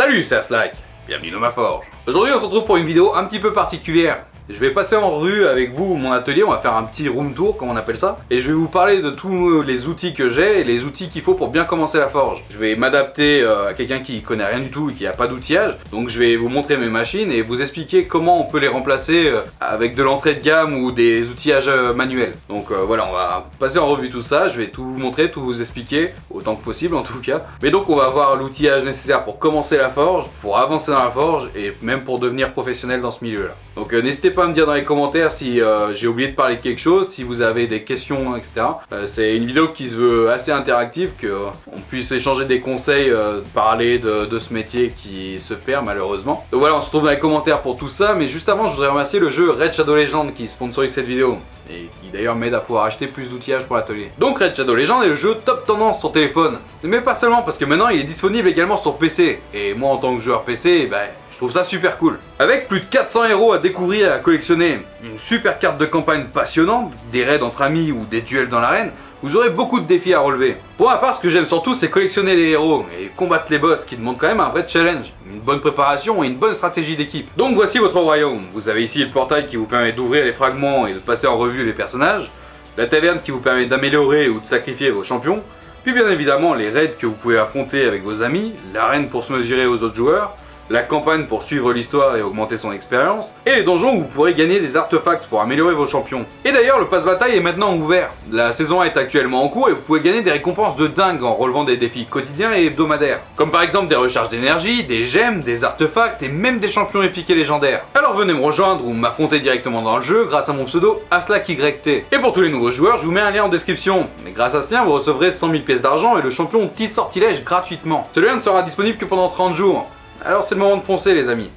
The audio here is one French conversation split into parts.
Salut, c'est Aslak, bienvenue dans ma forge. Aujourd'hui on se retrouve pour une vidéo un petit peu particulière. Je vais passer en revue avec vous mon atelier, on va faire un petit room tour comme on appelle ça. Et je vais vous parler de tous les outils que j'ai et les outils qu'il faut pour bien commencer la forge. Je vais m'adapter à quelqu'un qui connaît rien du tout et qui n'a pas d'outillage. Donc je vais vous montrer mes machines et vous expliquer comment on peut les remplacer avec de l'entrée de gamme ou des outillages manuels. Donc voilà, on va passer en revue tout ça, je vais tout vous montrer, tout vous expliquer, autant que possible en tout cas. Mais donc on va avoir l'outillage nécessaire pour commencer la forge, pour avancer dans la forge et même pour devenir professionnel dans ce milieu-là. Donc n'hésitez pas à me dire dans les commentaires si j'ai oublié de parler de quelque chose, si vous avez des questions, etc. C'est une vidéo qui se veut assez interactive, qu'on puisse échanger des conseils, parler de ce métier qui se perd malheureusement. Donc voilà, on se retrouve dans les commentaires pour tout ça, mais juste avant je voudrais remercier le jeu Raid Shadow Legends qui sponsorise cette vidéo et qui d'ailleurs m'aide à pouvoir acheter plus d'outillages pour l'atelier. Donc Raid Shadow Legends est le jeu top tendance sur téléphone, mais pas seulement, parce que maintenant il est disponible également sur PC, et moi en tant que joueur PC, je trouve ça super cool. Avec plus de 400 héros à découvrir et à collectionner, une super carte de campagne passionnante, des raids entre amis ou des duels dans l'arène, vous aurez beaucoup de défis à relever. Pour ma part, ce que j'aime surtout, c'est collectionner les héros et combattre les boss qui demandent quand même un vrai challenge, une bonne préparation et une bonne stratégie d'équipe. Donc voici votre royaume. Vous avez ici le portail qui vous permet d'ouvrir les fragments et de passer en revue les personnages, la taverne qui vous permet d'améliorer ou de sacrifier vos champions, puis bien évidemment les raids que vous pouvez affronter avec vos amis, l'arène pour se mesurer aux autres joueurs, la campagne pour suivre l'histoire et augmenter son expérience, et les donjons où vous pourrez gagner des artefacts pour améliorer vos champions. Et d'ailleurs, le passe-bataille est maintenant ouvert. La saison 1 est actuellement en cours et vous pouvez gagner des récompenses de dingue en relevant des défis quotidiens et hebdomadaires. Comme par exemple des recharges d'énergie, des gemmes, des artefacts et même des champions épiques et légendaires. Alors venez me rejoindre ou m'affronter directement dans le jeu grâce à mon pseudo AslakYT. Et pour tous les nouveaux joueurs, je vous mets un lien en description. Mais grâce à ce lien, vous recevrez 100 000 pièces d'argent et le champion 10 sortilèges gratuitement. Ce lien ne sera disponible que pendant 30 jours. Alors c'est le moment de foncer les amis.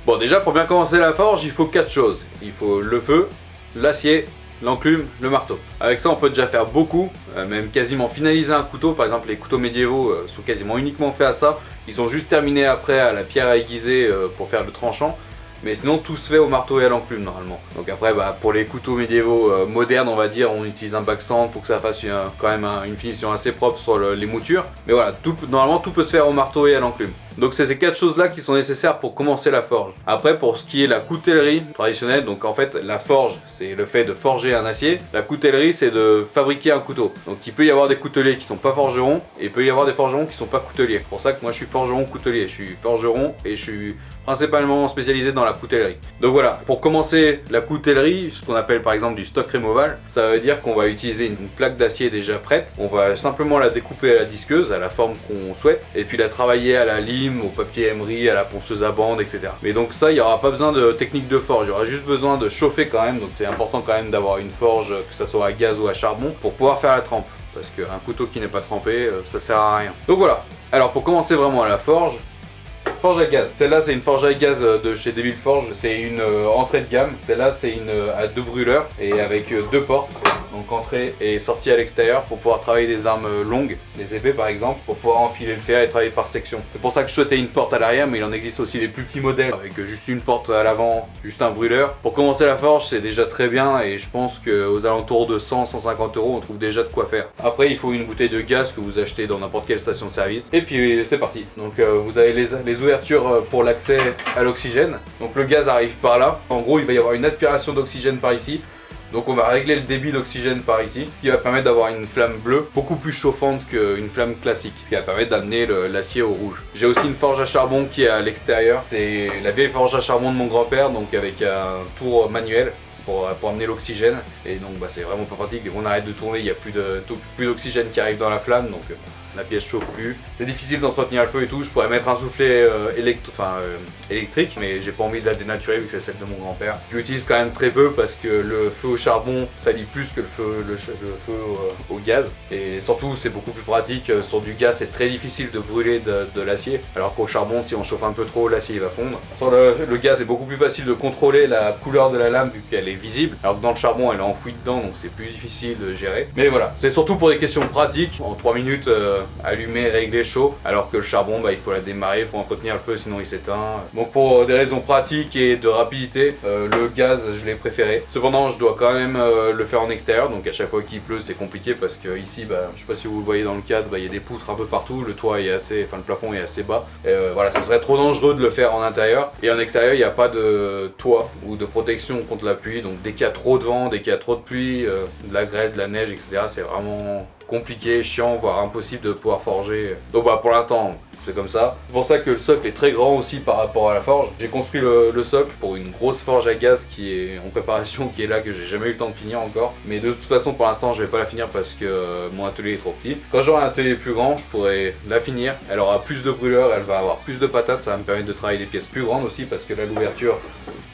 Bon déjà pour bien commencer la forge il faut 4 choses. Il faut le feu, l'acier, l'enclume, le marteau. Avec ça on peut déjà faire beaucoup, même quasiment finaliser un couteau. Par exemple les couteaux médiévaux sont quasiment uniquement faits à ça. Ils sont juste terminés après à la pierre à aiguiser pour faire le tranchant. Mais sinon tout se fait au marteau et à l'enclume normalement. Donc après pour les couteaux médiévaux modernes on va dire on utilise un backstand pour que ça fasse quand même une finition assez propre sur les moutures. Mais voilà, normalement tout peut se faire au marteau et à l'enclume. Donc c'est ces 4 choses là qui sont nécessaires pour commencer la forge. Après pour ce qui est la coutellerie traditionnelle, donc en fait la forge c'est le fait de forger un acier. La coutellerie c'est de fabriquer un couteau. Donc il peut y avoir des couteliers qui sont pas forgerons et il peut y avoir des forgerons qui sont pas couteliers. C'est pour ça que moi je suis forgeron coutelier. Je suis forgeron et je suis principalement spécialisé dans la coutellerie. Donc voilà, pour commencer la coutellerie, ce qu'on appelle par exemple du stock removal, ça veut dire qu'on va utiliser une plaque d'acier déjà prête. On va simplement la découper à la disqueuse, à la forme qu'on souhaite, et puis la travailler à la lime, au papier emery, à la ponceuse à bande, etc. Mais donc ça, il n'y aura pas besoin de technique de forge, il y aura juste besoin de chauffer quand même, donc c'est important quand même d'avoir une forge, que ça soit à gaz ou à charbon, pour pouvoir faire la trempe. Parce qu'un couteau qui n'est pas trempé, ça sert à rien. Donc voilà, alors pour commencer vraiment à la forge, forge à gaz. Celle-là c'est une forge à gaz de chez Devil Forge, c'est une entrée de gamme. Celle-là c'est une à 2 brûleurs et avec 2 portes, donc entrée et sortie à l'extérieur pour pouvoir travailler des armes longues, des épées par exemple, pour pouvoir enfiler le fer et travailler par section. C'est pour ça que je souhaitais une porte à l'arrière, mais il en existe aussi des plus petits modèles avec juste une porte à l'avant, juste un brûleur. Pour commencer la forge c'est déjà très bien et je pense qu'aux alentours de 100-150 € on trouve déjà de quoi faire. Après il faut une bouteille de gaz que vous achetez dans n'importe quelle station de service et puis c'est parti. Donc vous avez les ouvertures pour l'accès à l'oxygène. Donc le gaz arrive par là. En gros il va y avoir une aspiration d'oxygène par ici. Donc on va régler le débit d'oxygène par ici, ce qui va permettre d'avoir une flamme bleue beaucoup plus chauffante qu'une flamme classique, ce qui va permettre d'amener l'acier au rouge. J'ai aussi une forge à charbon qui est à l'extérieur. C'est la vieille forge à charbon de mon grand-père, donc avec un tour manuel pour amener l'oxygène. Et donc c'est vraiment pas pratique. Dès qu'on arrête de tourner, il n'y a plus d'oxygène qui arrive dans la flamme, donc la pièce chauffe plus. C'est difficile d'entretenir le feu et tout. Je pourrais mettre un soufflet électrique, mais j'ai pas envie de la dénaturer vu que c'est celle de mon grand-père. Je l'utilise quand même très peu parce que le feu au charbon salit plus que le feu au gaz. Et surtout c'est beaucoup plus pratique. Sur du gaz c'est très difficile de brûler de l'acier, alors qu'au charbon si on chauffe un peu trop l'acier va fondre. Sur le gaz c'est beaucoup plus facile de contrôler la couleur de la lame vu qu'elle est visible, alors que dans le charbon elle est enfouie dedans, donc c'est plus difficile de gérer. Mais voilà, c'est surtout pour des questions pratiques. En 3 minutes allumée, réglée chaud, alors que le charbon, bah, il faut la démarrer, il faut entretenir le feu, sinon il s'éteint. Donc pour des raisons pratiques et de rapidité, le gaz, je l'ai préféré. Cependant, je dois quand même le faire en extérieur, donc à chaque fois qu'il pleut, c'est compliqué parce que ici, bah, je sais pas si vous le voyez dans le cadre, bah, il y a des poutres un peu partout, le toit est assez, enfin le plafond est assez bas. Voilà, ça serait trop dangereux de le faire en intérieur. Et en extérieur, il n'y a pas de toit ou de protection contre la pluie, donc dès qu'il y a trop de vent, dès qu'il y a trop de pluie, de la grêle, de la neige, etc., c'est vraiment compliqué, chiant, voire impossible de pouvoir forger. Donc voilà, pour l'instant, c'est comme ça. C'est pour ça que le socle est très grand aussi par rapport à la forge. J'ai construit le socle pour une grosse forge à gaz qui est en préparation, qui est là, que j'ai jamais eu le temps de finir encore. Mais de toute façon, pour l'instant, je vais pas la finir parce que mon atelier est trop petit. Quand j'aurai un atelier plus grand, je pourrai la finir. Elle aura plus de brûleurs, elle va avoir plus de patates, ça va me permettre de travailler des pièces plus grandes aussi parce que là, l'ouverture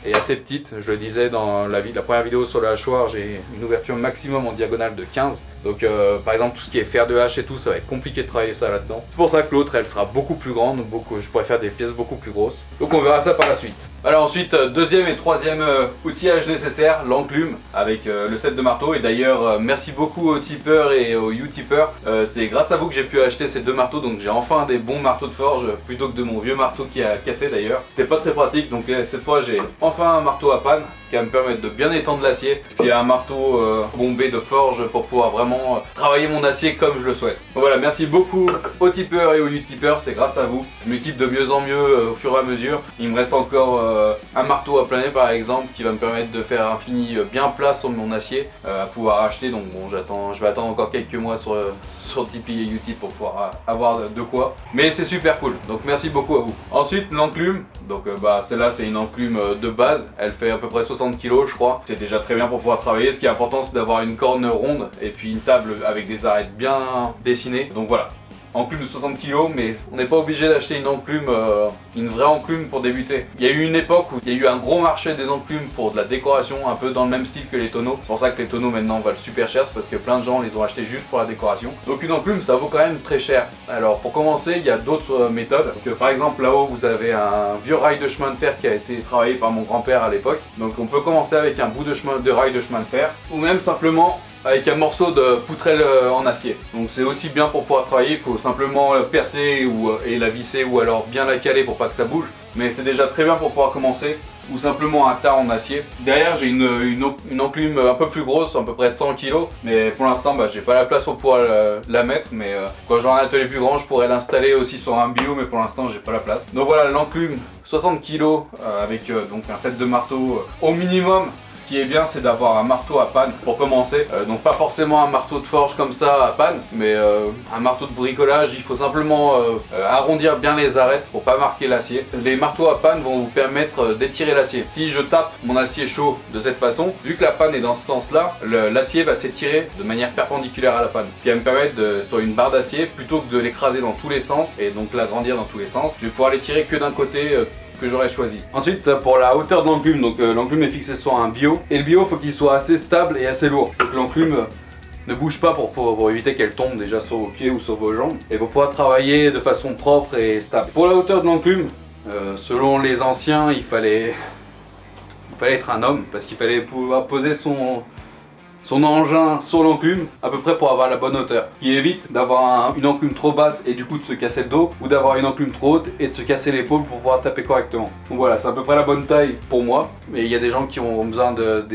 est assez petite. Je le disais dans la première vidéo sur le hachoir, j'ai une ouverture maximum en diagonale de 15. Donc par exemple tout ce qui est fer de hache et tout, ça va être compliqué de travailler ça là-dedans. C'est pour ça que l'autre elle sera beaucoup plus grande, je pourrais faire des pièces beaucoup plus grosses. Donc on verra ça par la suite. Alors ensuite, deuxième et troisième outillage nécessaire, l'enclume avec le set de marteaux. Et d'ailleurs merci beaucoup aux tipeurs et aux utipeurs. C'est grâce à vous que j'ai pu acheter ces deux marteaux, donc j'ai enfin des bons marteaux de forge plutôt que de mon vieux marteau qui a cassé d'ailleurs. C'était pas très pratique, donc cette fois j'ai enfin un marteau à panne qui va me permettre de bien étendre l'acier, puis un marteau bombé de forge pour pouvoir vraiment travailler mon acier comme je le souhaite. Donc voilà, merci beaucoup aux tipeurs et aux utipeurs, c'est grâce à vous. Je m'équipe de mieux en mieux au fur et à mesure. Il me reste encore un marteau à planer par exemple qui va me permettre de faire un fini bien plat sur mon acier à pouvoir acheter. Donc bon, je vais attendre encore quelques mois sur Tipeee et Utip pour pouvoir avoir de quoi. Mais c'est super cool, donc merci beaucoup à vous. Ensuite l'enclume, donc celle-là c'est une enclume de base, elle fait à peu près 60 kg je crois. C'est déjà très bien pour pouvoir travailler. Ce qui est important c'est d'avoir une corne ronde et puis une table avec des arêtes bien dessinées. Donc voilà, enclume de 60 kg, mais on n'est pas obligé d'acheter une enclume, une vraie enclume pour débuter. Il y a eu une époque où il y a eu un gros marché des enclumes pour de la décoration, un peu dans le même style que les tonneaux. C'est pour ça que les tonneaux maintenant valent super cher, c'est parce que plein de gens les ont achetés juste pour la décoration. Donc une enclume ça vaut quand même très cher. Alors pour commencer, il y a d'autres méthodes. Donc, par exemple là-haut vous avez un vieux rail de chemin de fer qui a été travaillé par mon grand-père à l'époque. Donc on peut commencer avec un bout de rail de chemin de fer, ou même simplement avec un morceau de poutrelle en acier. Donc c'est aussi bien pour pouvoir travailler, il faut simplement percer et la visser ou alors bien la caler pour pas que ça bouge. Mais c'est déjà très bien pour pouvoir commencer, ou simplement un tas en acier. Derrière j'ai une enclume un peu plus grosse, à peu près 100 kg, mais pour l'instant j'ai pas la place pour pouvoir la mettre, mais quand j'aurai un atelier plus grand je pourrais l'installer aussi sur un bio, mais pour l'instant j'ai pas la place. Donc voilà l'enclume 60 kg avec donc un set de marteaux au minimum. Ce qui est bien c'est d'avoir un marteau à panne pour commencer, donc pas forcément un marteau de forge comme ça à panne, mais un marteau de bricolage. Il faut simplement arrondir bien les arêtes pour pas marquer l'acier. Les marteaux à panne vont vous permettre d'étirer l'acier. Si je tape mon acier chaud de cette façon, vu que la panne est dans ce sens là, l'acier va s'étirer de manière perpendiculaire à la panne, ce qui va me permettre sur une barre d'acier, plutôt que de l'écraser dans tous les sens et donc l'agrandir dans tous les sens, je vais pouvoir l'étirer que d'un côté que j'aurais choisi. Ensuite pour la hauteur de l'enclume, donc l'enclume est fixée sur un bio, et le bio faut qu'il soit assez stable et assez lourd. Donc l'enclume ne bouge pas pour éviter qu'elle tombe déjà sur vos pieds ou sur vos jambes, et pour pouvoir travailler de façon propre et stable. Pour la hauteur de l'enclume, selon les anciens il fallait être un homme, parce qu'il fallait pouvoir poser son engin sur l'enclume à peu près pour avoir la bonne hauteur, qui évite d'avoir une enclume trop basse et du coup de se casser le dos, ou d'avoir une enclume trop haute et de se casser l'épaule pour pouvoir taper correctement. Donc voilà, c'est à peu près la bonne taille pour moi, mais il y a des gens qui ont besoin de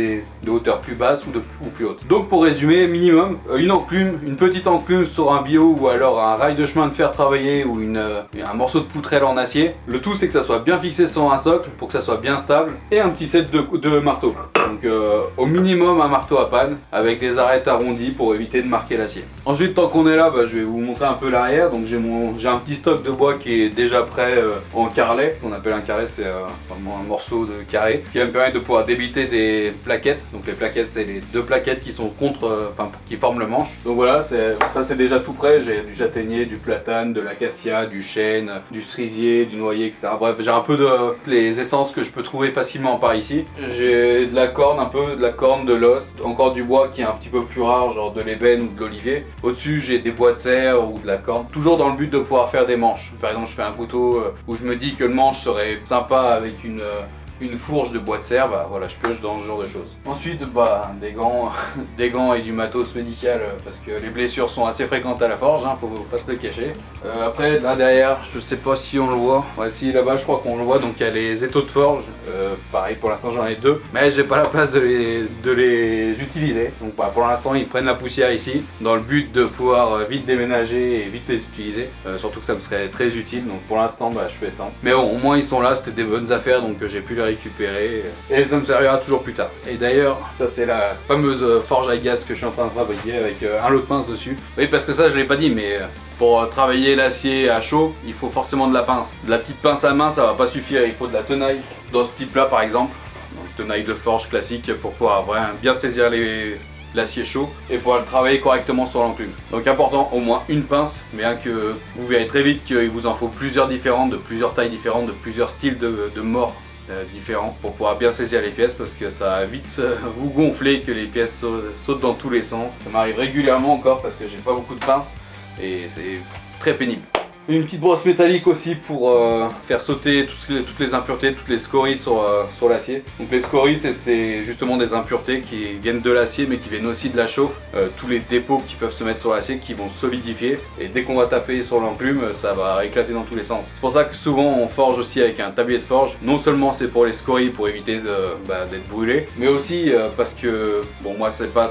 hauteurs plus basses ou plus hautes. Donc pour résumer, minimum une enclume, une petite enclume sur un bio, ou alors un rail de chemin de fer travaillé, ou un morceau de poutrelle en acier. Le tout c'est que ça soit bien fixé sur un socle pour que ça soit bien stable, et un petit set de marteaux. Donc au minimum un marteau à panne avec des arêtes arrondies pour éviter de marquer l'acier. Ensuite, tant qu'on est là, je vais vous montrer un peu l'arrière. Donc j'ai un petit stock de bois qui est déjà prêt en carrelet. On appelle un carrelé, c'est un morceau de carré qui va me permettre de pouvoir débiter des plaquettes. Donc les plaquettes, c'est les deux plaquettes qui sont qui forment le manche. Donc voilà, ça c'est déjà tout prêt. J'ai du châtaignier, du platane, de l'acacia, du chêne, du cerisier, du noyer, etc. Bref, j'ai un peu de les essences que je peux trouver facilement par ici. J'ai de la corne, de la corne, de l'os, encore du bois qui est un petit peu plus rare, genre de l'ébène ou de l'olivier. Au-dessus j'ai des bois de serre ou de la corne, toujours dans le but de pouvoir faire des manches. Par exemple je fais un couteau où je me dis que le manche serait sympa avec une fourche de bois de serre, bah voilà, je pioche dans ce genre de choses. Ensuite, bah des gants, des gants et du matos médical parce que les blessures sont assez fréquentes à la forge, hein, faut pas se le cacher. Après, là derrière, je sais pas si on le voit. Ouais, si là-bas, je crois qu'on le voit. Donc il y a les étaux de forge. Pareil, pour l'instant, j'en ai 2, mais j'ai pas la place de les utiliser. Donc bah, pour l'instant, ils prennent la poussière ici, dans le but de pouvoir vite déménager et vite les utiliser. Surtout que ça me serait très utile. Donc pour l'instant, bah, je fais ça. Mais bon, au moins ils sont là. C'était des bonnes affaires, donc j'ai pu les récupérer et ça me servira toujours plus tard. Et d'ailleurs, ça c'est la fameuse forge à gaz que je suis en train de fabriquer avec un lot de pince dessus. Oui, parce que ça, je l'ai pas dit, mais pour travailler l'acier à chaud, il faut forcément de la pince. De la petite pince à main, ça va pas suffire, il faut de la tenaille. Dans ce type là par exemple, donc tenaille de forge classique pour pouvoir bien saisir l'acier chaud et pouvoir le travailler correctement sur l'enclume. Donc important, au moins une pince, bien que vous verrez très vite qu'il vous en faut plusieurs différentes, de plusieurs tailles différentes, de plusieurs styles de mors différents pour pouvoir bien saisir les pièces, parce que ça va vite vous gonfler, que les pièces sautent dans tous les sens. Ça m'arrive régulièrement encore parce que j'ai pas beaucoup de pinces et c'est très pénible. Une petite brosse métallique aussi pour faire sauter toutes les impuretés, toutes les scories sur l'acier. Donc les scories, c'est justement des impuretés qui viennent de l'acier mais qui viennent aussi de la chauffe. Tous les dépôts qui peuvent se mettre sur l'acier qui vont solidifier, et dès qu'on va taper sur l'enclume, ça va éclater dans tous les sens. C'est pour ça que souvent on forge aussi avec un tablier de forge. Non seulement c'est pour les scories, pour éviter d'être brûlé, mais aussi parce que, bon, moi c'est pas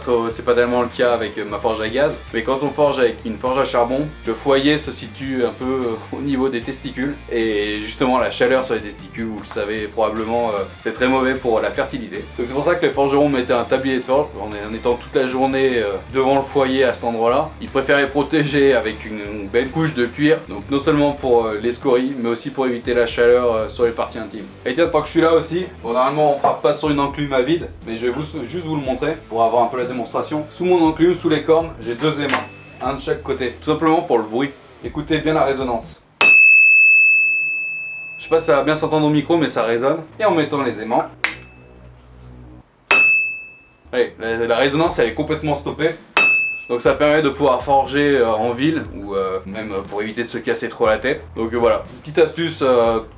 tellement le cas avec ma forge à gaz, mais quand on forge avec une forge à charbon, le foyer se situe un peu au niveau des testicules, et justement la chaleur sur les testicules, vous le savez probablement, c'est très mauvais pour la fertilité. Donc c'est pour ça que les forgerons mettaient un tablier de forge en étant toute la journée devant le foyer à cet endroit là. Ils préféraient protéger avec une belle couche de cuir, donc non seulement pour les scories mais aussi pour éviter la chaleur sur les parties intimes. Et tiens, tant que je suis là aussi, bon, normalement on frappe pas sur une enclume à vide, mais je vais juste vous le montrer pour avoir un peu la démonstration. Sous mon enclume, sous les cornes, j'ai 2 aimants, un de chaque côté, tout simplement pour le bruit. Écoutez bien la résonance. Je sais pas si ça va bien s'entendre au micro, mais ça résonne. Et en mettant les aimants, allez, la résonance elle est complètement stoppée. Donc ça permet de pouvoir forger en ville, ou même pour éviter de se casser trop la tête. Donc voilà, une petite astuce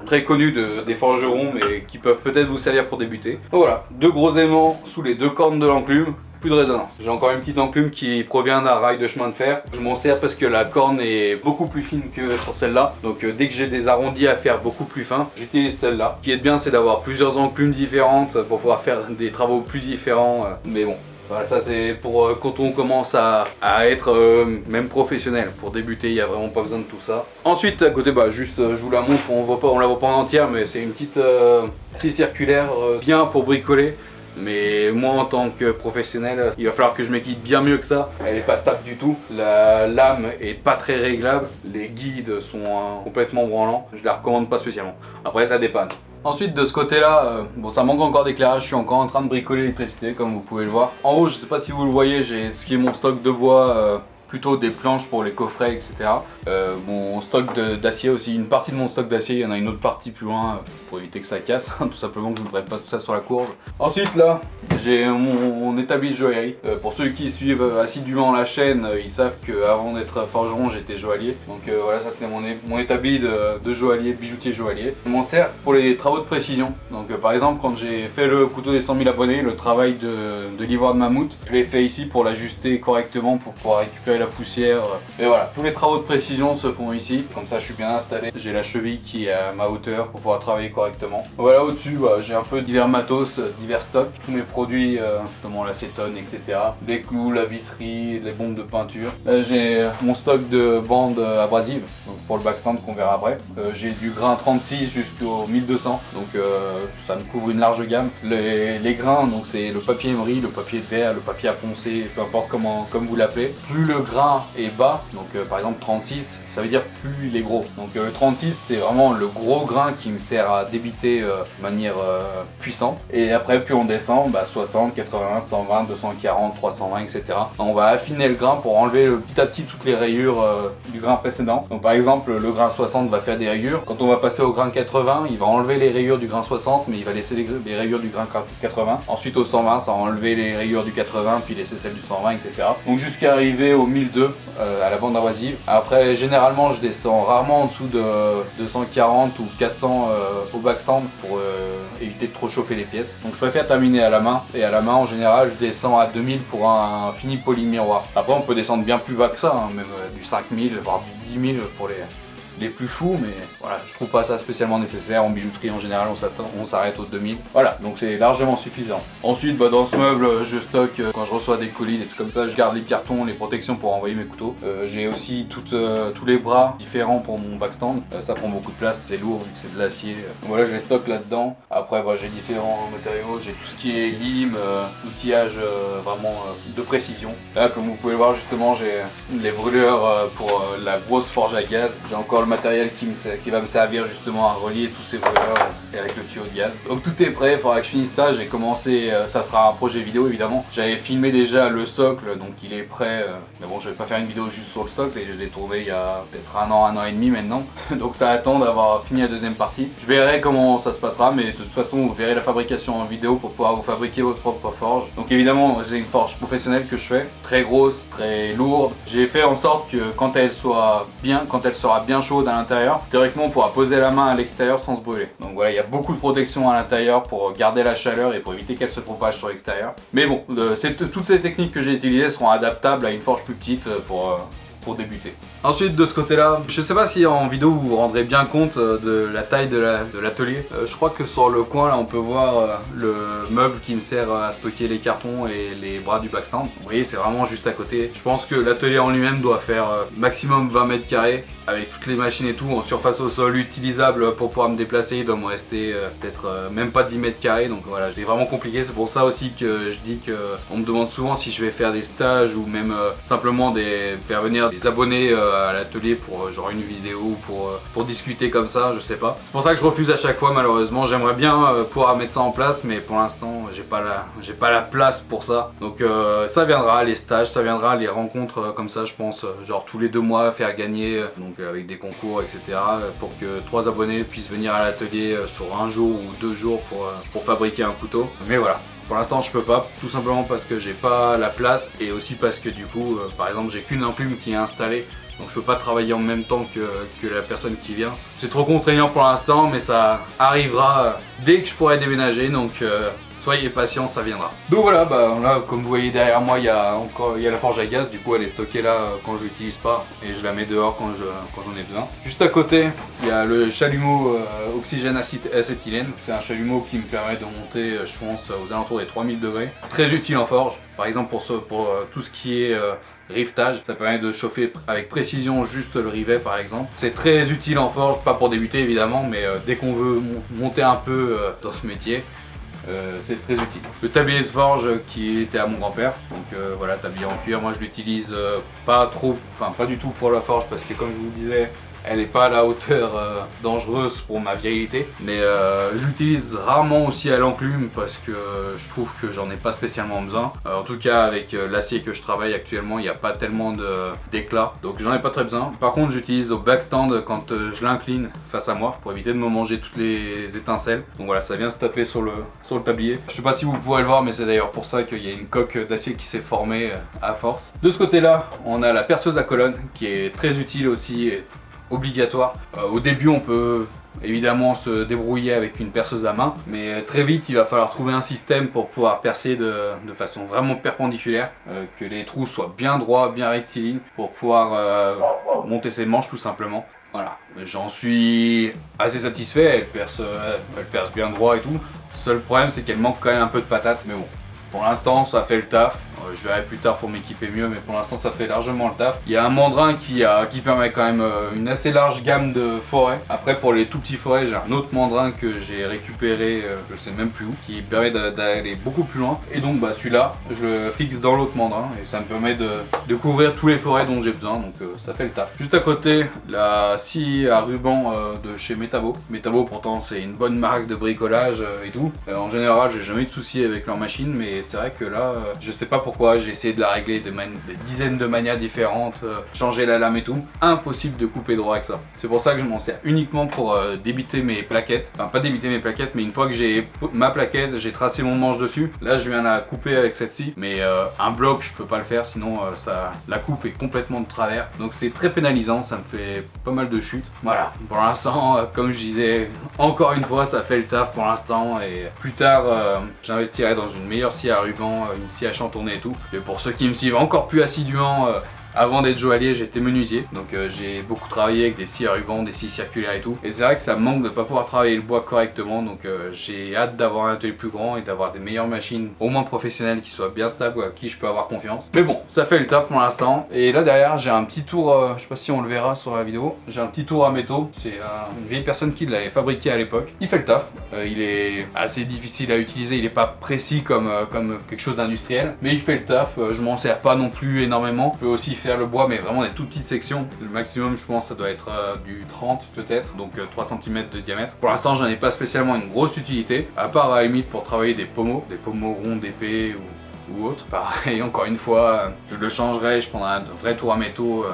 très connue des forgerons, mais qui peuvent peut-être vous servir pour débuter. Donc voilà, 2 gros aimants sous les 2 cornes de l'enclume. Plus de résonance. J'ai encore une petite enclume qui provient d'un rail de chemin de fer. Je m'en sers parce que la corne est beaucoup plus fine que sur celle-là. Donc dès que j'ai des arrondis à faire beaucoup plus fins, j'utilise celle-là. Ce qui est bien, c'est d'avoir plusieurs enclumes différentes pour pouvoir faire des travaux plus différents. Mais bon, voilà, ça c'est pour quand on commence à être même professionnel. Pour débuter, il n'y a vraiment pas besoin de tout ça. Ensuite, à côté, bah juste, je vous la montre. On la voit pas en entière, mais c'est une petite scie circulaire bien pour bricoler. Mais moi, en tant que professionnel, il va falloir que je m'équipe bien mieux que ça. Elle est pas stable du tout. La lame est pas très réglable. Les guides sont complètement branlants. Je la recommande pas spécialement. Après, ça dépanne. Ensuite, de ce côté-là, bon, ça manque encore d'éclairage. Je suis encore en train de bricoler l'électricité, comme vous pouvez le voir. En haut, je sais pas si vous le voyez, j'ai ce qui est mon stock de bois. Plutôt des planches pour les coffrets, etc. Mon stock d'acier aussi, une partie de mon stock d'acier, il y en a une autre partie plus loin pour éviter que ça casse, tout simplement que je ne brûle pas tout ça sur la courbe. Ensuite là, j'ai mon établi de joaillerie. Pour ceux qui suivent assidûment la chaîne, ils savent qu'avant d'être forgeron, j'étais joaillier. Donc voilà, ça c'est mon établi de joaillier, bijoutier joaillier. Je m'en sers pour les travaux de précision. Donc par exemple, quand j'ai fait le couteau des 100 000 abonnés, le travail de l'ivoire de mammouth, je l'ai fait ici pour l'ajuster correctement, pour pouvoir récupérer la poussière. Et voilà, tous les travaux de précision se font ici. Comme ça, je suis bien installé. J'ai la cheville qui est à ma hauteur pour pouvoir travailler correctement. Voilà, au-dessus, j'ai un peu divers matos, divers stocks. Tous mes produits, notamment l'acétone, etc. Les clous, la visserie, les bombes de peinture. J'ai mon stock de bandes abrasives, donc pour le backstand qu'on verra après. J'ai du grain 36 jusqu'au 1200, donc ça me couvre une large gamme. Les grains, donc c'est le papier émery, le papier de verre, le papier à poncer, peu importe comme vous l'appelez. Plus le grain est bas, donc par exemple 36, ça veut dire plus il est gros. Donc le 36, c'est vraiment le gros grain qui me sert à débiter de manière puissante. Et après, plus on descend, 60, 80, 120, 240, 320, etc. On va affiner le grain pour enlever petit à petit toutes les rayures du grain précédent. Donc par exemple, le grain 60 va faire des rayures. Quand on va passer au grain 80, il va enlever les rayures du grain 60, mais il va laisser les rayures du grain 80. Ensuite au 120, ça va enlever les rayures du 80, puis laisser celles du 120, etc. Donc jusqu'à arriver au 1002 à la bande abrasive. Après, généralement, généralement je descends rarement en dessous de 240 ou 400 au backstand pour éviter de trop chauffer les pièces. Donc je préfère terminer à la main, et à la main en général je descends à 2000 pour un fini poly miroir. Après on peut descendre bien plus bas que ça, hein, même du 5000 voire du 10 000 pour les plus fous, mais voilà, je trouve pas ça spécialement nécessaire. En bijouterie en général on s'arrête aux 2000. Voilà, donc c'est largement suffisant. Ensuite dans ce meuble je stocke quand je reçois des colis, des trucs comme ça, je garde les cartons, les protections pour envoyer mes couteaux. J'ai aussi tous les bras différents pour mon backstand, ça prend beaucoup de place, c'est lourd vu que c'est de l'acier. Voilà, je les stocke là-dedans. Après j'ai différents matériaux, j'ai tout ce qui est lime, outillage vraiment de précision. Là comme vous pouvez le voir justement, j'ai les brûleurs pour la grosse forge à gaz. J'ai encore le matériel qui va me servir justement à relier tous ces brûleurs avec le tuyau de gaz. Donc tout est prêt, il faudra que je finisse ça. J'ai commencé, ça sera un projet vidéo évidemment. J'avais filmé déjà le socle, donc il est prêt. Mais bon, je vais pas faire une vidéo juste sur le socle, et je l'ai tourné il y a peut-être un an et demi maintenant. Donc ça attend d'avoir fini la deuxième partie. Je verrai comment ça se passera, mais de toute façon vous verrez la fabrication en vidéo pour pouvoir vous fabriquer votre propre forge. Donc évidemment j'ai une forge professionnelle que je fais, très grosse, très lourde. J'ai fait en sorte que quand elle sera bien chaude à l'intérieur, théoriquement on pourra poser la main à l'extérieur sans se brûler. Donc voilà, il y a beaucoup de protection à l'intérieur pour garder la chaleur et pour éviter qu'elle se propage sur l'extérieur. Mais bon, toutes ces techniques que j'ai utilisées seront adaptables à une forge plus petite pour débuter. Ensuite de ce côté là, je sais pas si en vidéo vous vous rendrez bien compte de la taille de l'atelier. Je crois que sur le coin là on peut voir le meuble qui me sert à stocker les cartons et les bras du backstand. Vous voyez, c'est vraiment juste à côté. Je pense que l'atelier en lui-même doit faire maximum 20 mètres carrés avec toutes les machines et tout en surface au sol utilisable pour pouvoir me déplacer. Il doit me rester peut-être même pas 10 mètres carrés, donc voilà, c'est vraiment compliqué. C'est pour ça aussi que je dis que on me demande souvent si je vais faire des stages ou même simplement faire venir des abonnés à l'atelier pour genre une vidéo ou pour discuter comme ça, je sais pas. C'est pour ça que je refuse à chaque fois malheureusement. J'aimerais bien pouvoir mettre ça en place, mais pour l'instant j'ai pas la place pour ça. Donc ça viendra, les stages, ça viendra, les rencontres comme ça je pense, genre tous les 2 mois faire gagner, donc avec des concours etc. pour que 3 abonnés puissent venir à l'atelier sur un jour ou 2 jours pour fabriquer un couteau. Mais voilà. Pour l'instant je peux pas, tout simplement parce que j'ai pas la place, et aussi parce que du coup par exemple j'ai qu'une enclume qui est installée, donc je peux pas travailler en même temps que la personne qui vient. C'est trop contraignant pour l'instant, mais ça arrivera dès que je pourrai déménager, donc soyez patients, ça viendra. Donc voilà, là comme vous voyez derrière moi il y a la forge à gaz. Du coup elle est stockée là quand je l'utilise pas, et je la mets dehors quand j'en ai besoin. Juste à côté il y a le chalumeau oxygène acétylène. C'est un chalumeau qui me permet de monter je pense aux alentours des 3000 degrés. Très utile en forge, par exemple pour tout ce qui est rivetage. Ça permet de chauffer avec précision juste le rivet par exemple. C'est très utile en forge, pas pour débuter évidemment, mais dès qu'on veut monter un peu dans ce métier, c'est très utile. Le tablier de forge qui était à mon grand-père, donc voilà, tablier en cuir. Moi je l'utilise pas du tout pour la forge, parce que comme je vous disais, elle n'est pas à la hauteur dangereuse pour ma virilité, mais j'utilise rarement aussi à l'enclume parce que je trouve que j'en ai pas spécialement besoin. En tout cas avec l'acier que je travaille actuellement, il n'y a pas tellement d'éclat, donc j'en ai pas très besoin. Par contre j'utilise au backstand quand je l'incline face à moi pour éviter de me manger toutes les étincelles. Donc voilà, ça vient se taper sur le tablier. Je sais pas si vous pourrez le voir, mais c'est d'ailleurs pour ça qu'il y a une coque d'acier qui s'est formée à force. De ce côté là on a la perceuse à colonne qui est très utile aussi et obligatoire. Au début on peut évidemment se débrouiller avec une perceuse à main, mais très vite il va falloir trouver un système pour pouvoir percer de façon vraiment perpendiculaire, que les trous soient bien droits, bien rectilignes, pour pouvoir monter ses manches tout simplement. Voilà, j'en suis assez satisfait, elle perce bien droit et tout. Le seul problème c'est qu'elle manque quand même un peu de patate, mais bon, pour l'instant ça fait le taf. Je verrai plus tard pour m'équiper mieux, mais pour l'instant ça fait largement le taf. Il y a un mandrin qui permet quand même une assez large gamme de forêts. Après pour les tout petits forêts, j'ai un autre mandrin que j'ai récupéré, je sais même plus où, qui permet d'aller beaucoup plus loin. Et donc celui-là, je le fixe dans l'autre mandrin et ça me permet de couvrir tous les forêts dont j'ai besoin, donc ça fait le taf. Juste à côté, la scie à ruban de chez Metabo. Metabo pourtant c'est une bonne marque de bricolage et tout. En général j'ai jamais eu de soucis avec leur machine, mais c'est vrai que là, je sais pas pourquoi, j'ai essayé de la régler des dizaines de manières différentes, changer la lame et tout. Impossible de couper droit avec ça. C'est pour ça que je m'en sers uniquement pour débiter mes plaquettes. Enfin pas débiter mes plaquettes, mais une fois que j'ai ma plaquette, j'ai tracé mon manche dessus. Là je viens la couper avec celle-ci, mais un bloc je peux pas le faire, sinon la coupe est complètement de travers. Donc c'est très pénalisant, ça me fait pas mal de chutes. Voilà, pour l'instant, comme je disais, encore une fois ça fait le taf pour l'instant, et plus tard j'investirai dans une meilleure scie à ruban, une scie à chantourner et tout. Et pour ceux qui me suivent encore plus assidûment, avant d'être joaillier, j'étais menuisier, donc j'ai beaucoup travaillé avec des scies à ruban, des scies circulaires et tout. Et c'est vrai que ça me manque de ne pas pouvoir travailler le bois correctement, donc j'ai hâte d'avoir un atelier plus grand et d'avoir des meilleures machines, au moins professionnelles, qui soient bien stables, à qui je peux avoir confiance. Mais bon, ça fait le taf pour l'instant. Et là derrière, j'ai un petit tour, je sais pas si on le verra sur la vidéo, j'ai un petit tour à métaux. C'est une vieille personne qui l'avait fabriqué à l'époque. Il fait le taf, il est assez difficile à utiliser, il n'est pas précis comme quelque chose d'industriel, mais il fait le taf. Je m'en sers pas non plus énormément. Je peux aussi faire le bois, mais vraiment des toutes petites sections. Le maximum je pense ça doit être du 30 peut-être, donc 3 cm de diamètre. Pour l'instant j'en ai pas spécialement une grosse utilité, à part à la limite pour travailler des pommeaux ronds d'épée ou autre. Pareil, encore une fois, je le changerai, je prendrai un vrai tour à métaux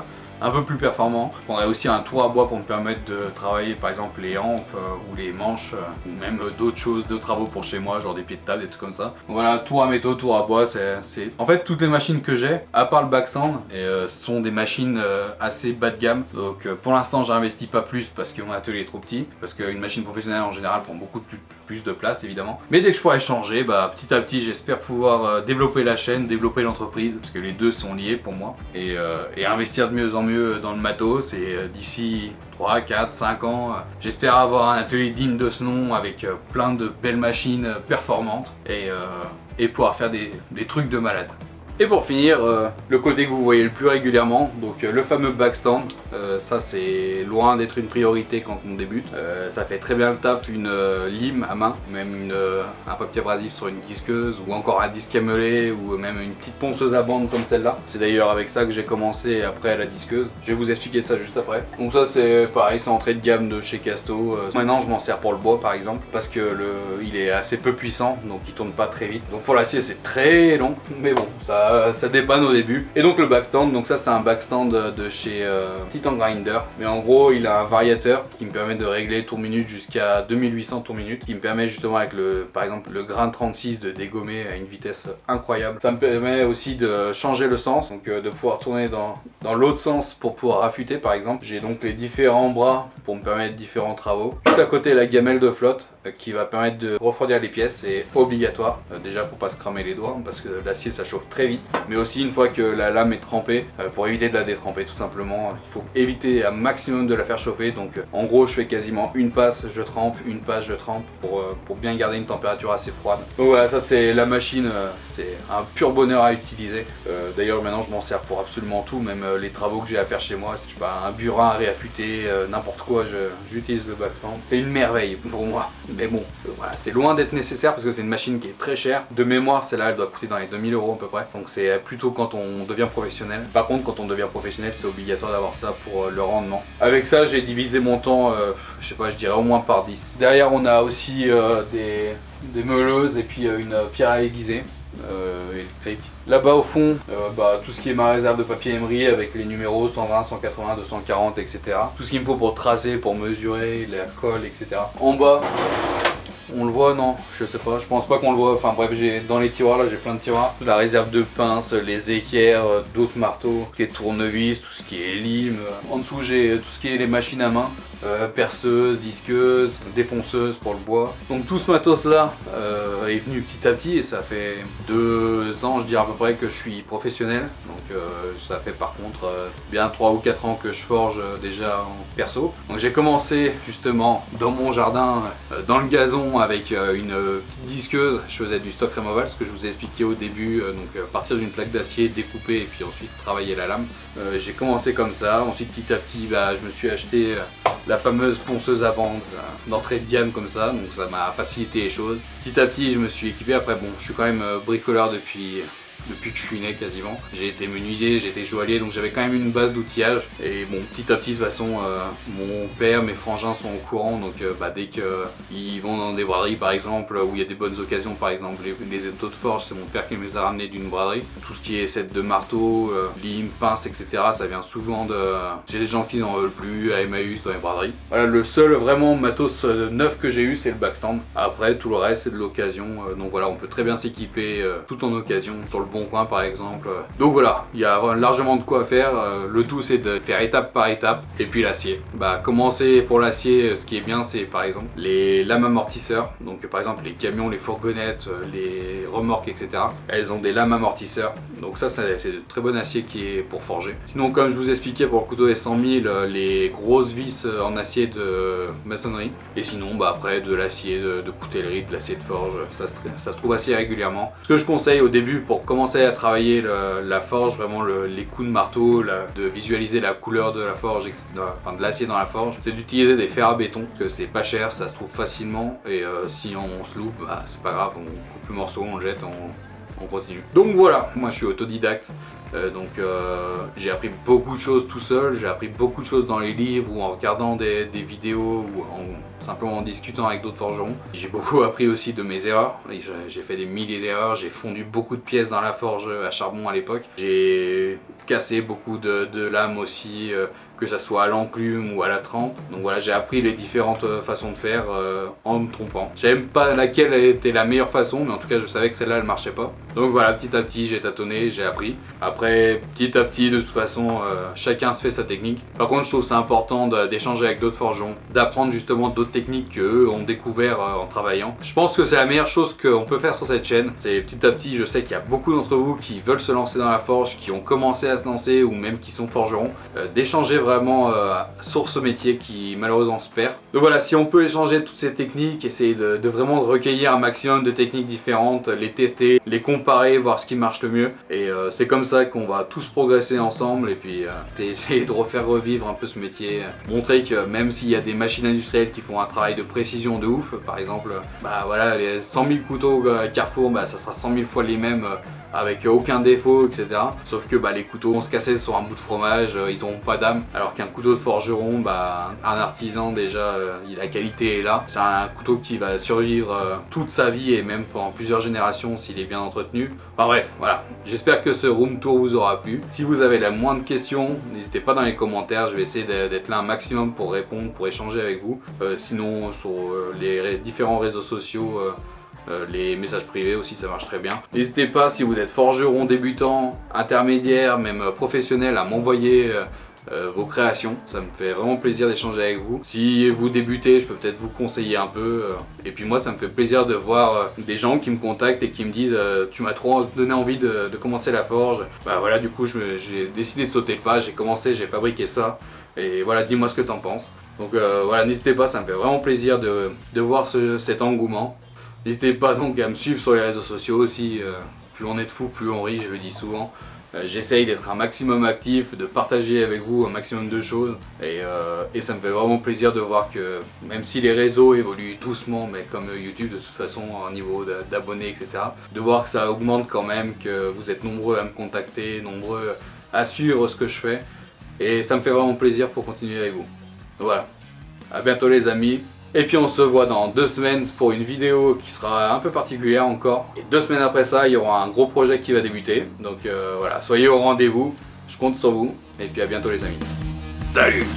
un peu plus performant. Je prendrai aussi un tour à bois pour me permettre de travailler par exemple les hampes ou les manches, ou même d'autres choses, d'autres travaux pour chez moi, genre des pieds de table, des trucs comme ça. Donc voilà, tour à métaux, tour à bois, c'est... En fait toutes les machines que j'ai, à part le backstand, sont des machines assez bas de gamme. Donc pour l'instant j'investis pas plus parce que mon atelier est trop petit, parce qu'une machine professionnelle en général prend beaucoup plus de place évidemment. Mais dès que je pourrai changer, petit à petit j'espère pouvoir développer la chaîne, développer l'entreprise, parce que les deux sont liés pour moi, et investir de mieux en mieux dans le matos, et d'ici 3, 4, 5 ans, j'espère avoir un atelier digne de ce nom avec plein de belles machines performantes et pouvoir faire des trucs de malade. Et pour finir, le côté que vous voyez le plus régulièrement, donc le fameux backstand, ça c'est loin d'être une priorité quand on débute. Ça fait très bien le taf, une lime à main, même un papier abrasif sur une disqueuse, ou encore un disque émelé, ou même une petite ponceuse à bande comme celle-là. C'est d'ailleurs avec ça que j'ai commencé après la disqueuse. Je vais vous expliquer ça juste après. Donc ça c'est pareil, c'est entrée de gamme de chez Casto. Maintenant je m'en sers pour le bois par exemple, parce que il est assez peu puissant, donc il tourne pas très vite. Donc pour l'acier c'est très long, mais bon, ça dépanne au début. Et donc le backstand, donc ça c'est un backstand de chez Titan Grinder, mais en gros il a un variateur qui me permet de régler tour minute jusqu'à 2800 tours minute, qui me permet justement avec par exemple le grain 36 de dégommer à une vitesse incroyable. Ça me permet aussi de changer le sens, donc de pouvoir tourner dans l'autre sens pour pouvoir affûter par exemple. J'ai donc les différents bras pour me permettre différents travaux. Juste à côté la gamelle de flotte qui va permettre de refroidir les pièces, c'est obligatoire, déjà pour pas se cramer les doigts parce que l'acier ça chauffe très vite, mais aussi une fois que la lame est trempée, pour éviter de la détremper tout simplement, il faut éviter un maximum de la faire chauffer. Donc en gros je fais quasiment une passe je trempe, une passe je trempe pour bien garder une température assez froide. Donc voilà, ça c'est la machine, c'est un pur bonheur à utiliser. D'ailleurs maintenant je m'en sers pour absolument tout, même les travaux que j'ai à faire chez moi, je sais pas, un burin à réaffûter, n'importe quoi, j'utilise le backstand. C'est une merveille pour moi. Mais bon, voilà, c'est loin d'être nécessaire parce que c'est une machine qui est très chère. De mémoire, celle-là, elle doit coûter dans les 2000 € à peu près. Donc c'est plutôt quand on devient professionnel. Par contre, quand on devient professionnel, c'est obligatoire d'avoir ça pour le rendement. Avec ça, j'ai divisé mon temps, je sais pas, je dirais au moins par 10. Derrière, on a aussi des meuleuses et puis une pierre à aiguiser. Électrique. Là-bas au fond, tout ce qui est ma réserve de papier emery avec les numéros 120, 180, 240, etc. Tout ce qu'il me faut pour tracer, pour mesurer, la colle, etc. En bas, on le voit, non, je sais pas, je pense pas qu'on le voit. Enfin bref, dans les tiroirs là, j'ai plein de tiroirs. La réserve de pinces, les équerres, d'autres marteaux, tout ce qui est tournevis, tout ce qui est lime. En dessous, j'ai tout ce qui est les machines à main, perceuse, disqueuse, défonceuse pour le bois. Donc tout ce matos là est venu petit à petit, et ça fait 2 ans, je dirais à peu près, que je suis professionnel. Donc ça fait par contre bien 3 ou 4 ans que je forge déjà en perso. Donc j'ai commencé justement dans mon jardin, dans le gazon, avec une petite disqueuse. Je faisais du stock removal, ce que je vous ai expliqué au début, donc partir d'une plaque d'acier, découper et puis ensuite travailler la lame. J'ai commencé comme ça, ensuite petit à petit je me suis acheté la fameuse ponceuse à bande d'entrée de gamme comme ça, donc ça m'a facilité les choses. Petit à petit je me suis équipé. Après bon, je suis quand même bricoleur depuis depuis que je suis né quasiment. J'ai été menuisier, j'ai été joaillier, donc j'avais quand même une base d'outillage. Et bon, petit à petit, de toute façon, mon père, mes frangins sont au courant, donc dès qu'ils vont dans des braderies par exemple, où il y a des bonnes occasions, par exemple les étaux de forge, c'est mon père qui me les a ramenés d'une braderie. Tout ce qui est set de marteau, lime, pince, etc., ça vient souvent de... J'ai des gens qui n'en veulent plus, à Emmaüs, dans les braderies. Voilà, le seul vraiment matos neuf que j'ai eu, c'est le backstand. Après, tout le reste, c'est de l'occasion. Donc voilà, on peut très bien s'équiper tout en occasion, sur le Bon Coin par exemple. Donc voilà, il y a largement de quoi faire. Le tout, c'est de faire étape par étape. Et puis l'acier. Bah, commencer pour l'acier, ce qui est bien, c'est par exemple les lames amortisseurs. Donc par exemple, les camions, les fourgonnettes, les remorques, etc. Elles ont des lames amortisseurs. Donc ça, c'est de très bon acier qui est pour forger. Sinon, comme je vous expliquais pour le couteau S100 000, les grosses vis en acier de maçonnerie. Et sinon, bah, après, de l'acier de coutellerie, de l'acier de forge, ça se trouve assez régulièrement. Ce que je conseille au début pour commencer à travailler la forge, vraiment les coups de marteau, de visualiser la couleur de la forge, etc., enfin de l'acier dans la forge, c'est d'utiliser des fers à béton, parce que c'est pas cher, ça se trouve facilement, et si on se loupe, bah, c'est pas grave, on coupe le morceau, on le jette, on continue. Donc voilà, moi je suis autodidacte. J'ai appris beaucoup de choses tout seul, j'ai appris beaucoup de choses dans les livres ou en regardant des vidéos ou simplement en discutant avec d'autres forgerons. J'ai beaucoup appris aussi de mes erreurs, j'ai fait des milliers d'erreurs, j'ai fondu beaucoup de pièces dans la forge à charbon à l'époque. J'ai cassé beaucoup de lames aussi, que ça soit à l'enclume ou à la trempe. Donc voilà, j'ai appris les différentes façons de faire en me trompant. Je savais même pas laquelle était la meilleure façon, mais en tout cas je savais que celle-là elle marchait pas. Donc voilà, petit à petit j'ai tâtonné, j'ai appris. Après, petit à petit, de toute façon, chacun se fait sa technique. Par contre, je trouve c'est important d'échanger avec d'autres forgerons, d'apprendre justement d'autres techniques qu'eux ont découvert en travaillant. Je pense que c'est la meilleure chose qu'on peut faire sur cette chaîne. C'est petit à petit, je sais qu'il y a beaucoup d'entre vous qui veulent se lancer dans la forge, qui ont commencé à se lancer ou même qui sont forgerons, d'échanger vraiment sur ce métier qui malheureusement se perd. Donc voilà, si on peut échanger toutes ces techniques, essayer de vraiment recueillir un maximum de techniques différentes, les tester, les comparer, voir ce qui marche le mieux. Et c'est comme ça qu'on va tous progresser ensemble et puis essayer de refaire revivre un peu ce métier. Montrer que même s'il y a des machines industrielles qui font un travail de précision de ouf, par exemple, bah voilà, les 100 000 couteaux Carrefour, bah ça sera 100 000 fois les mêmes avec aucun défaut, etc. Sauf que bah, les couteaux vont se casser sur un bout de fromage, ils n'auront pas d'âme. Alors qu'un couteau de forgeron, bah, un artisan déjà, la qualité est là. C'est un couteau qui va survivre toute sa vie et même pendant plusieurs générations s'il est bien entretenu. Enfin bref, voilà. J'espère que ce room tour vous aura plu. Si vous avez la moindre question, n'hésitez pas dans les commentaires. Je vais essayer d'être là un maximum pour répondre, pour échanger avec vous. Sinon, sur les différents réseaux sociaux, les messages privés aussi, ça marche très bien. N'hésitez pas, si vous êtes forgeron débutant, intermédiaire, même professionnel, à m'envoyer vos créations. Ça me fait vraiment plaisir d'échanger avec vous. Si vous débutez, je peux peut-être vous conseiller un peu. Et puis moi, ça me fait plaisir de voir des gens qui me contactent et qui me disent tu m'as trop donné envie de commencer la forge. Bah voilà, du coup, j'ai décidé de sauter le pas, j'ai commencé, j'ai fabriqué ça. Et voilà, dis-moi ce que t'en penses. Donc voilà, n'hésitez pas, ça me fait vraiment plaisir de voir cet engouement. N'hésitez pas donc à me suivre sur les réseaux sociaux aussi, plus on est de fous, plus on rit, je le dis souvent. J'essaye d'être un maximum actif, de partager avec vous un maximum de choses et ça me fait vraiment plaisir de voir que même si les réseaux évoluent doucement, mais comme YouTube de toute façon au niveau d'abonnés, etc., de voir que ça augmente quand même, que vous êtes nombreux à me contacter, nombreux à suivre ce que je fais et ça me fait vraiment plaisir pour continuer avec vous. Voilà, à bientôt les amis. Et puis on se voit dans 2 semaines pour une vidéo qui sera un peu particulière encore. Et 2 semaines après ça, il y aura un gros projet qui va débuter. Donc voilà, soyez au rendez-vous, je compte sur vous. Et puis à bientôt les amis. Salut!